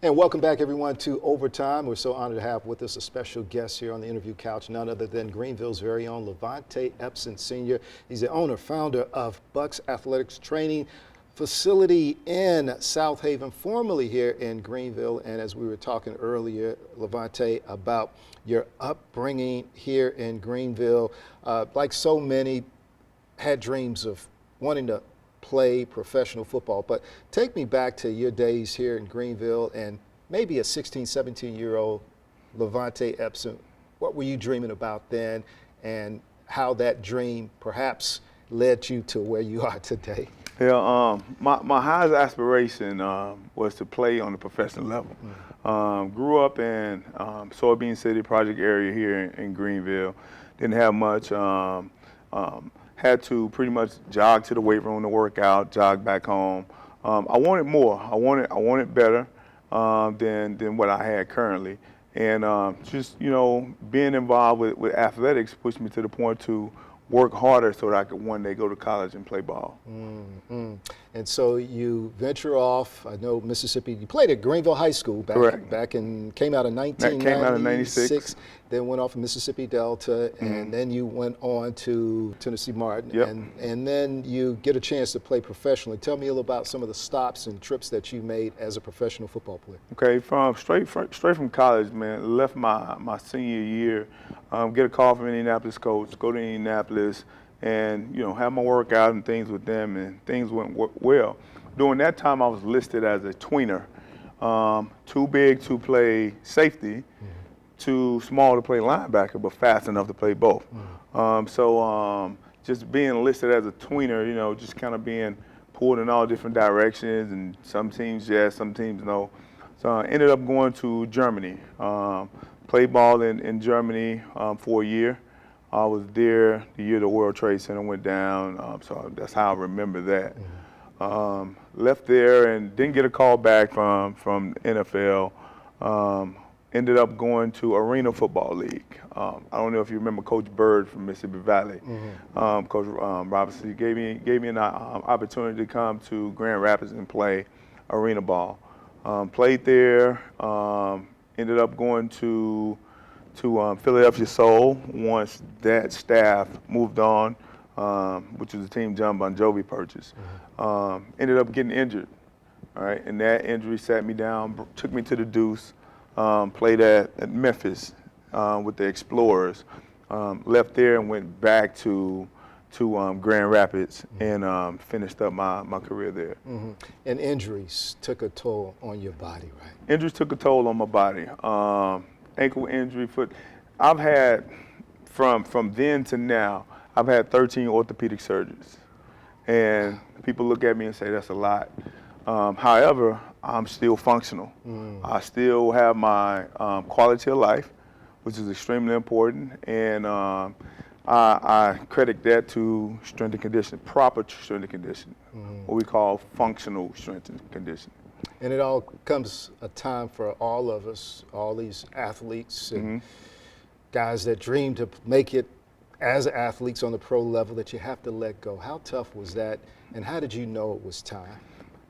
And welcome back, everyone, to Overtime. We're so honored to have with us a special guest here on the interview couch, none other than Greenville's very own Lavante Epson Sr. He's the owner, founder of BUC's Athletics Training Facility in South Haven, formerly here in Greenville. And as we were talking earlier, Lavante, about your upbringing here in Greenville, like so many, had dreams of wanting to play professional football, but take me back to your days here in Greenville and maybe a 16, 17-year-old Lavante Epson. What were you dreaming about then, and how that dream perhaps led you to where you are today? Yeah, my highest aspiration was to play on the professional level. Grew up in Soybean City Project area here in Greenville. Didn't have much. Had to pretty much jog to the weight room to work out, jog back home. I wanted more. I wanted better than what I had currently. And just, being involved with athletics pushed me to the point to work harder so that I could one day go to college and play ball. And so you venture off. I know Mississippi. You played at Greenville High School back in came out in 1996. Came out in 96. Then went off to Mississippi Delta, and then you went on to Tennessee Martin. Yep. And then you get a chance to play professionally. Tell me a little about some of the stops and trips that you made as a professional football player. Okay, straight from college, man. Left my senior year. Get a call from Indianapolis coach. Go to Indianapolis, and have my workout and things with them, and things went well. During that time, I was listed as a tweener, too big to play safety, too small to play linebacker, but fast enough to play both. Just being listed as a tweener, just kind of being pulled in all different directions, and some teams yes, some teams no. So I ended up going to Germany. Played ball in Germany for a year. I was there the year the World Trade Center went down, so that's how I remember that. Left there and didn't get a call back from NFL. Ended up going to Arena Football League. I don't know if you remember Coach Bird from Mississippi Valley. Coach Robinson gave me an opportunity to come to Grand Rapids and play arena ball. Played there. Ended up going to Philadelphia Soul once that staff moved on, which was a team John Bon Jovi purchased. Ended up getting injured, all right, and that injury sat me down, took me to the Deuce. Played at Memphis with the Explorers. Left there and went back to Grand Rapids and finished up my career there. And injuries took a toll on your body, right? Injuries took a toll on my body. Ankle injury, foot. I've had, from then to now, I've had 13 orthopedic surgeries. And people look at me and say that's a lot. However, I'm still functional. I still have my quality of life, which is extremely important. And I credit that to strength and conditioning, proper strength and conditioning, what we call functional strength and conditioning. And it all comes a time for all of us, all these athletes and guys that dream to make it as athletes on the pro level, that you have to let go. How tough was that, and how did you know it was time?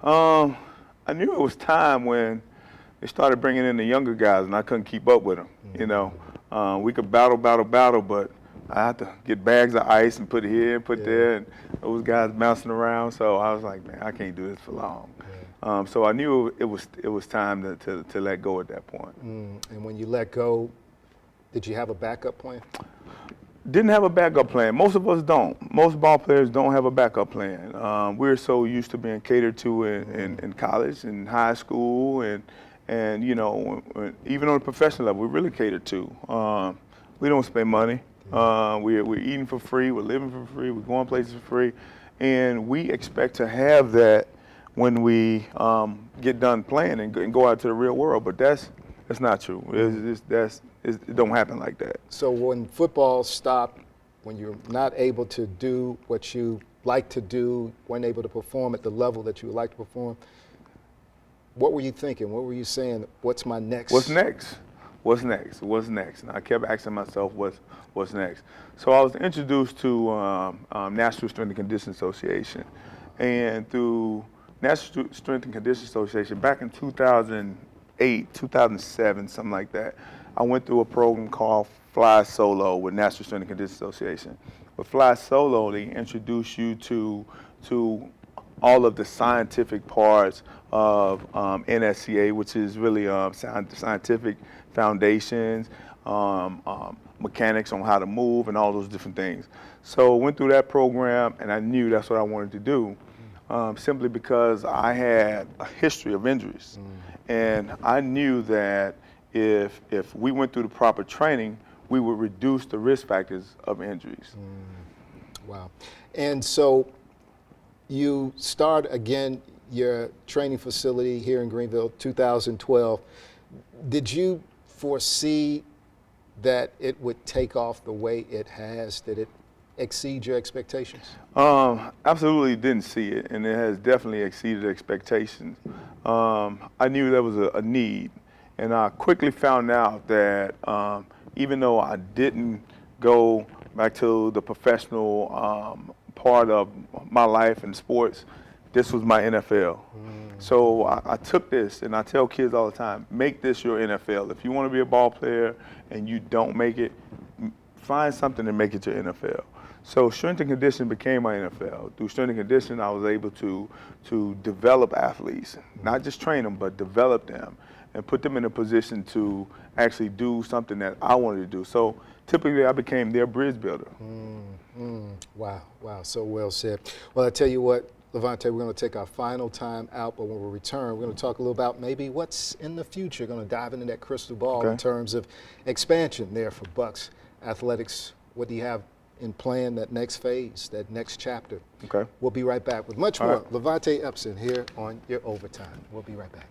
I knew it was time when they started bringing in the younger guys, and I couldn't keep up with them. We could battle, but I had to get bags of ice and put it here and put there, and those guys bouncing around. So I was like, man, I can't do this for long. So I knew it was time to let go at that point. And when you let go, did you have a backup plan? Didn't have a backup plan. Most of us don't. Most ball players don't have a backup plan. We're so used to being catered to in college and high school, and even on a professional level, we're really catered to. We don't spend money. We're eating for free. We're living for free. We're going places for free, and we expect to have that when we get done playing and go out to the real world. But that's not true. It don't happen like that. So when football stopped, when you're not able to do what you like to do, weren't able to perform at the level that you would like to perform, what were you thinking? What were you saying? What's my next? What's next? What's next? What's next? And I kept asking myself, what's next? So I was introduced to National Strength and Conditioning Association, and through National Strength and Conditioning Association back in 2000. 2008, 2007, something like that. I went through a program called Fly Solo with National Strength and Conditioning Association. With Fly Solo, they introduce you to all of the scientific parts of NSCA, which is really scientific foundations, mechanics on how to move, and all those different things. So I went through that program, and I knew that's what I wanted to do, simply because I had a history of injuries. And I knew that if we went through the proper training, we would reduce the risk factors of injuries. Wow. And so you start again your training facility here in Greenville, 2012. Did you foresee that it would take off the way it has? Did it exceed your expectations? Absolutely didn't see it, and it has definitely exceeded expectations. I knew there was a need, and I quickly found out that even though I didn't go back to the professional part of my life in sports, this was my NFL. So I took this, and I tell kids all the time, make this your NFL. If you want to be a ball player and you don't make it, find something and make it your NFL. So strength and conditioning became my NFL. Through strength and conditioning, I was able to develop athletes, not just train them, but develop them and put them in a position to actually do something that I wanted to do. So typically, I became their bridge builder. Wow, so well said. Well, I tell you what, Lavante, we're going to take our final time out, but when we return, we're going to talk a little about maybe what's in the future. Going to dive into that crystal ball in terms of expansion there for BUC's athletics. What do you have in plan, that next phase, that next chapter? Okay. We'll be right back with much more. Lavante Epson here on your Overtime. We'll be right back.